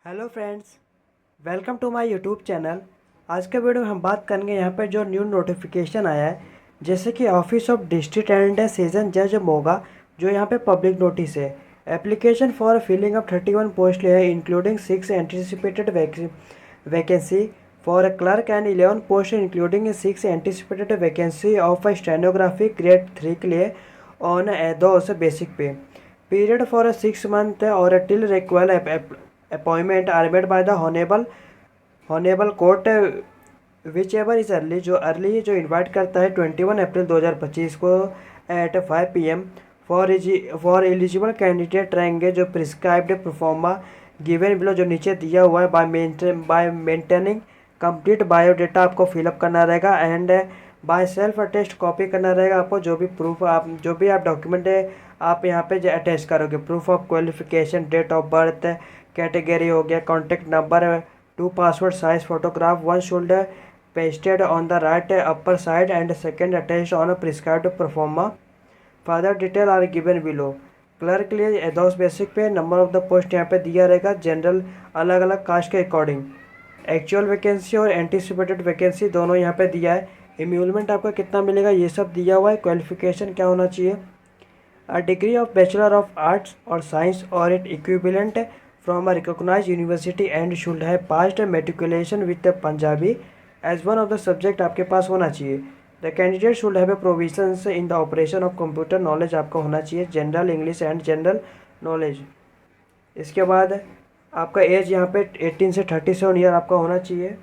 Hello friends, welcome to my YouTube channel. आज के video में हम बात करेंगे यहाँ पे जो न्यू नोटिफिकेशन आया है, जैसे कि office of district and session जज मोगा, जो यहाँ पे पब्लिक नोटिस है। Application for filling up 31 post है, including 6 anticipated vacancy for a clerk and 11 post including 6 anticipated vacancy of a stenography grade 3 के लिए on ad hoc basic pay. Period for a 6 month or till require appointment are made by the honorable court whichever is early, जो early जो invite करता है 21 April 2025 को at 5 PM for eligible candidate रहेंगे जो prescribed pro forma given below, जो नीचे दिया हुआ है। बाय मेंटेनिंग कंप्लीट बायोडेटा आपको फिलअप करना रहेगा and by self attest copy करना रहेगा आपको। जो भी प्रूफ आप जो भी आप डॉक्यूमेंट है आप यहाँ पे अटैच करोगे, proof of qualification, date of birth, category हो गया, contact number, 2 passport size photograph, one should pasted on the right upper side and second attached on a prescribed proforma. Further detail are given below. Clerk के लिए एडोस basic pay number of the post यहाँ पे दिया रहेगा, general अलग अलग caste के अकॉर्डिंग। एक्चुअल वैकेंसी और एंटिसिपेटेड वैकेंसी दोनों यहाँ पे दिया है। इम्यूलमेंट आपका कितना मिलेगा ये सब दिया हुआ है। क्वालिफिकेशन क्या होना चाहिए, a degree of Bachelor of Arts or Science or its equivalent from a recognized university and should have passed matriculation with the Punjabi as one of the subject आपके पास होना चाहिए। The candidate should have a provisions in the operation of computer knowledge आपका होना चाहिए, general English and general knowledge. इसके बाद आपका as यहाँ पे 18 से 37 ईयर आपका होना चाहिए।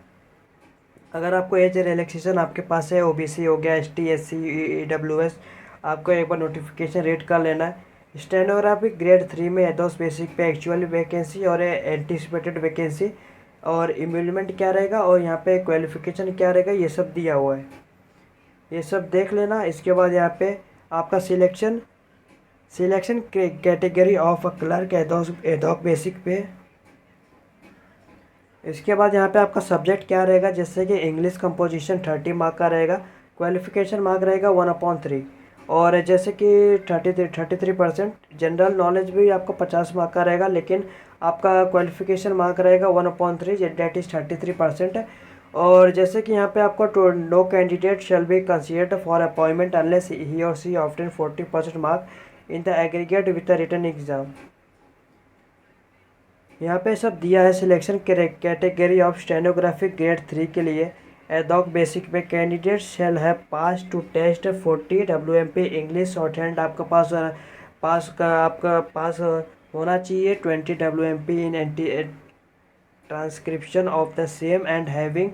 अगर आपको एज रिलैक्सेशन आपके पास है, ओबीसी हो गया, एसटी, एससी, ईडब्ल्यूएस, आपको एक बार नोटिफिकेशन रेड कर लेना है। स्टेनोग्राफी ग्रेड 3 में एडोस बेसिक पे एक्चुअल वैकेंसी और एंटिसिपेटेड वैकेंसी और इम्यूलमेंट क्या रहेगा और यहाँ पे क्वालिफिकेशन क्या रहेगा ये सब दिया हुआ है, ये सब देख लेना। इसके बाद यहाँ पे आपका selection category of a clerk ad hoc basic pay. इसके बाद यहाँ पे आपका सब्जेक्ट क्या रहेगा, जैसे कि इंग्लिश कंपोजिशन 30 मार्क का रहेगा, क्वालिफिकेशन मार्क रहेगा 1/3, और जैसे कि 33%। जनरल नॉलेज भी आपको 50 मार्क का रहेगा, लेकिन आपका क्वालिफिकेशन मार्क रहेगा 1/3, डेट इज़ 33%। और जैसे कि यहाँ पे आपको no candidate shall be considered for appointment unless he or she obtain 40% mark in the aggregate with the written exam. यहाँ पे सब दिया है। Selection category of stenographic grade 3 के लिए ad hoc basic pay candidate shall have pass to test 40 WMP English shorthand आपका pass होना चाहिए, 20 WMP in anti transcription of the same and having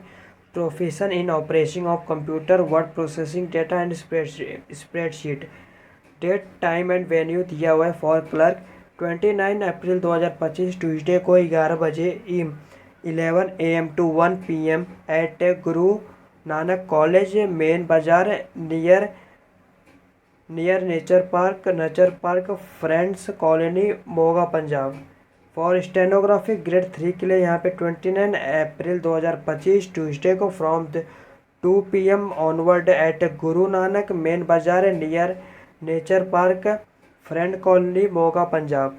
proficiency in operation of computer word processing data and spreadsheet. Date time and venue दिया हुआ है for clerk 29 April 2025 Tuesday को 11 बजे 11 AM to 1 PM eight Guru Nanak college main बाजार near nature park friends colony Moga Punjab. For stenography grade 3 के लिए यहाँ पे 29 अप्रैल 2025 ट्यूसडे को from 2 PM onward eight Guru Nanak main बाजार near nature park friend colony Moga Punjab.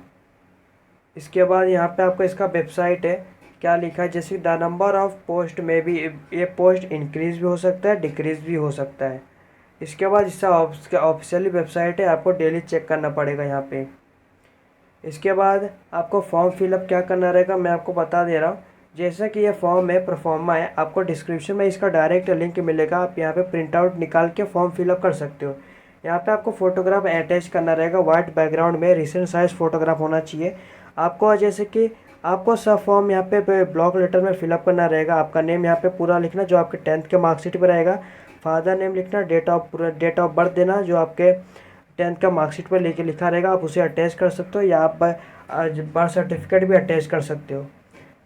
इसके बाद यहाँ पे आपको इसका वेबसाइट है, क्या लिखा है, जैसे द नंबर ऑफ पोस्ट में भी ये पोस्ट इंक्रीज भी हो सकता है, डिक्रीज भी हो सकता है। इसके बाद इसका ऑफिशियली वेबसाइट है, आपको डेली चेक करना पड़ेगा यहाँ पे। इसके बाद आपको फॉर्म फिलअप क्या करना रहेगा मैं आपको बता दे रहा हूँ। जैसा कि ये फॉर्म है, प्रोफॉर्मा है, आपको डिस्क्रिप्शन में इसका डायरेक्ट लिंक मिलेगा, आप यहाँ पे प्रिंट आउट निकाल के फॉर्म फिलअप कर सकते हो। यहाँ पे आपको फोटोग्राफ अटैच करना रहेगा, वाइट बैकग्राउंड में रिसेंट साइज फोटोग्राफ होना चाहिए आपको। जैसे कि आपको सब फॉर्म यहाँ पे ब्लॉक लेटर में फिलअप करना रहेगा। आपका नेम यहाँ पे पूरा लिखना जो आपके 10th के मार्कशीट पर रहेगा, फादर नेम लिखना, डेट ऑफ बर्थ देना जो आपके 10th का मार्कशीट पर लिखा रहेगा, आप उसे अटैच कर सकते हो, या आप बर्थ सर्टिफिकेट भी अटैच कर सकते हो।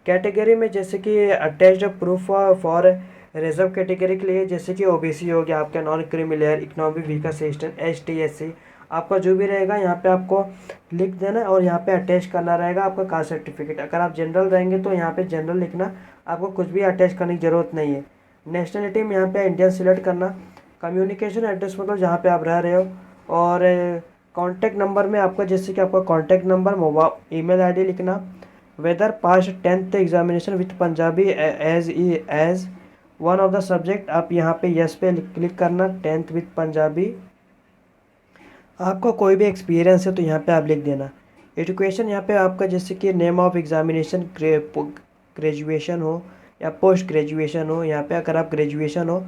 कैटेगरी में जैसे कि attached proof for reserve category के लिए जैसे कि ओबीसी हो गया, आपका non creamy layer, economic weaker section, ST, SC, आपका जो भी रहेगा यहाँ पे आपको लिख देना और यहाँ पे अटैच करना रहेगा आपका कास्ट सर्टिफिकेट। अगर आप जनरल रहेंगे तो यहाँ पे जनरल लिखना, आपको कुछ भी अटैच करने की ज़रूरत नहीं है। नेशनलिटी में यहाँ पे इंडियन सिलेक्ट करना। कम्युनिकेशन एड्रेस मतलब जहाँ पे आप रह रहे हो, और कॉन्टैक्ट नंबर में आपका जैसे कि आपका contact number, mobile, email ID लिखना। Whether pass 10th examination with Punjabi as one of the subject. आप यहाँ पे यस पे क्लिक करना, 10th विथ पंजाबी। आपको कोई भी एक्सपीरियंस है तो यहाँ पे आप लिख देना। एजुकेशन यहाँ पे आपका जैसे कि नेम ऑफ एग्जामिनेशन ग्रेजुएशन हो या पोस्ट ग्रेजुएशन हो। यहाँ पे अगर आप ग्रेजुएशन हो,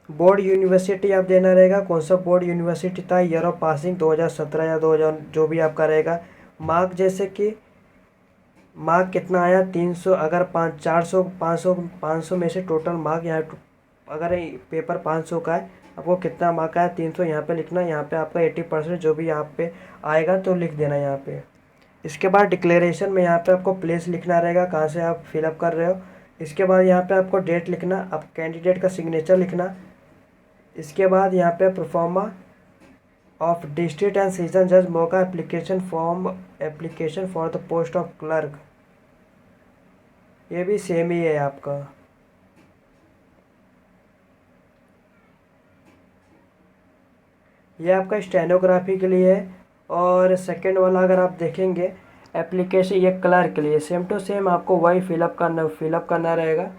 बोर्ड यूनिवर्सिटी आप देना रहेगा, कौन सा बोर्ड यूनिवर्सिटी था, ईयर ऑफ पासिंग 2017 या 2000 जो भी आपका रहेगा। मार्क जैसे कि मार्क कितना आया 300, अगर 400 500 में से टोटल मार्क यहाँ अगर पेपर 500 का है, आपको कितना मार्क आया 300 यहाँ पे लिखना। यहाँ पे आपका 80% जो भी यहाँ पे आएगा तो लिख देना यहाँ पे। इसके बाद डिक्लेरेशन में यहाँ पे आपको प्लेस लिखना रहेगा, कहाँ से आप फिलअप कर रहे हो। इसके बाद यहाँ पे आपको डेट लिखना, आप कैंडिडेट का सिग्नेचर लिखना। इसके बाद यहाँ पे proforma of district and session जज Moga application for the post of clerk, ये भी सेम ही है आपका। ये आपका स्टेनोग्राफी के लिए है। और सेकंड वाला अगर आप देखेंगे एप्लीकेशन, ये क्लर्क के लिए सेम टू सेम आपको वही फिलअप करना रहेगा।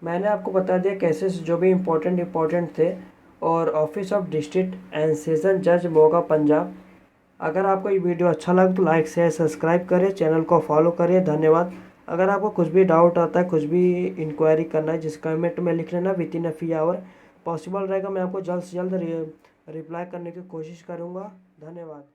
मैंने आपको बता दिया कैसे जो भी इम्पोर्टेंट थे। और office of district and session जज मोगा पंजाब। अगर आपको ये वीडियो अच्छा लगा तो लाइक शेयर सब्सक्राइब करें, चैनल को फॉलो करें। धन्यवाद। अगर आपको कुछ भी डाउट आता है, कुछ भी इंक्वायरी करना है, जिस कमेंट में लिख लेना, within a few hour possible रहेगा, मैं आपको जल्द से जल्द रिप्लाई करने की कोशिश करूँगा। धन्यवाद।